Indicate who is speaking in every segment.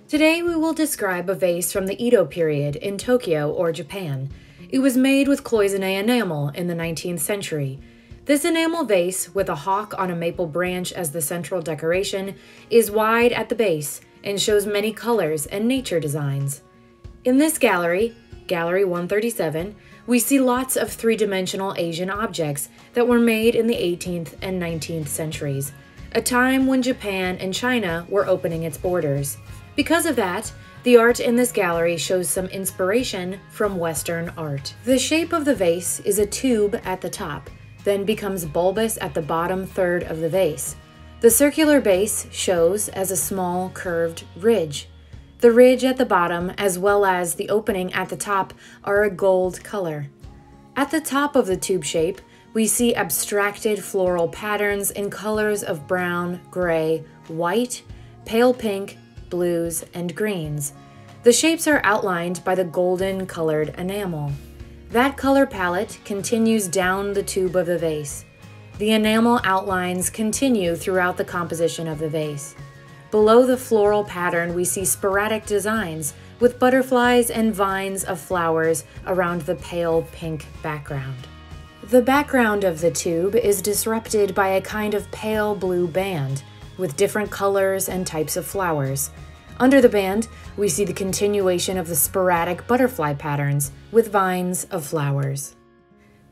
Speaker 1: Today we will describe a vase from the Edo period in Tokyo or Japan. It was made with Cloisonne enamel in the 19th century. This enamel vase, with a hawk on a maple branch as the central decoration, is wide at the base and shows many colors and nature designs. In this gallery, Gallery 137, we see lots of three-dimensional Asian objects that were made in the 18th and 19th centuries, a time when Japan and China were opening its borders. Because of that, the art in this gallery shows some inspiration from Western art. The shape of the vase is a tube at the top, then becomes bulbous at the bottom third of the vase. The circular base shows as a small curved ridge. The ridge at the bottom, as well as the opening at the top, are a gold color. At the top of the tube shape, we see abstracted floral patterns in colors of brown, gray, white, pale pink, blues, and greens. The shapes are outlined by the golden colored enamel. That color palette continues down the tube of the vase. The enamel outlines continue throughout the composition of the vase. Below the floral pattern, we see sporadic designs with butterflies and vines of flowers around the pale pink background. The background of the tube is disrupted by a kind of pale blue band with different colors and types of flowers. Under the band, we see the continuation of the sporadic butterfly patterns with vines of flowers.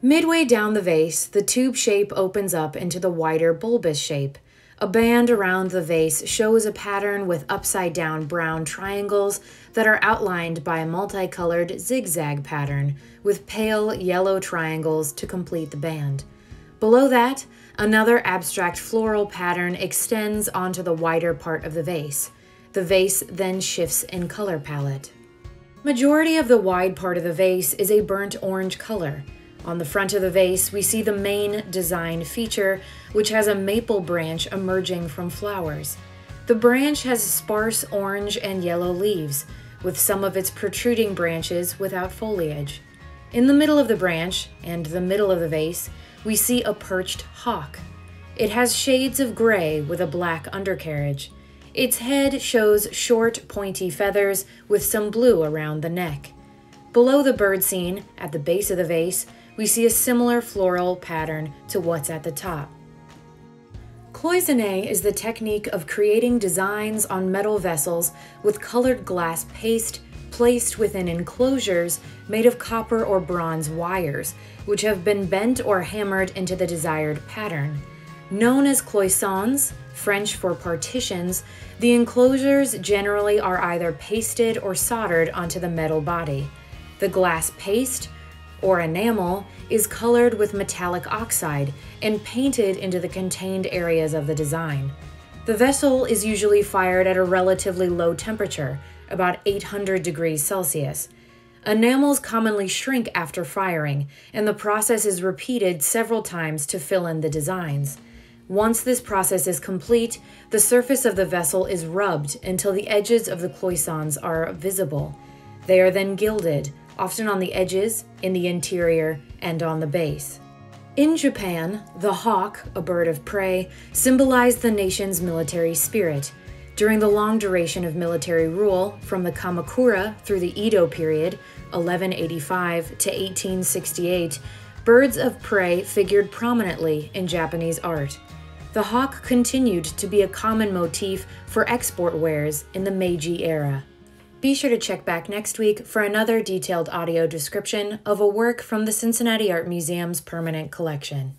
Speaker 1: Midway down the vase, the tube shape opens up into the wider bulbous shape. A band around the vase shows a pattern with upside-down brown triangles that are outlined by a multicolored zigzag pattern with pale yellow triangles to complete the band. Below that, another abstract floral pattern extends onto the wider part of the vase. The vase then shifts in color palette. Majority of the wide part of the vase is a burnt orange color. On the front of the vase, we see the main design feature, which has a maple branch emerging from flowers. The branch has sparse orange and yellow leaves, with some of its protruding branches without foliage. In the middle of the branch, and the middle of the vase, we see a perched hawk. It has shades of gray with a black undercarriage. Its head shows short, pointy feathers with some blue around the neck. Below the bird scene, at the base of the vase, we see a similar floral pattern to what's at the top. Cloisonne is the technique of creating designs on metal vessels with colored glass paste placed within enclosures made of copper or bronze wires, which have been bent or hammered into the desired pattern. Known as cloisonnes, French for partitions, the enclosures generally are either pasted or soldered onto the metal body. The glass paste, or enamel, is colored with metallic oxide and painted into the contained areas of the design. The vessel is usually fired at a relatively low temperature, about 800 degrees Celsius. Enamels commonly shrink after firing, and the process is repeated several times to fill in the designs. Once this process is complete, the surface of the vessel is rubbed until the edges of the cloisonnes are visible. They are then gilded, often on the edges, in the interior, and on the base. In Japan, the hawk, a bird of prey, symbolized the nation's military spirit. During the long duration of military rule, from the Kamakura through the Edo period, 1185 to 1868, birds of prey figured prominently in Japanese art. The hawk continued to be a common motif for export wares in the Meiji era. Be sure to check back next week for another detailed audio description of a work from the Cincinnati Art Museum's permanent collection.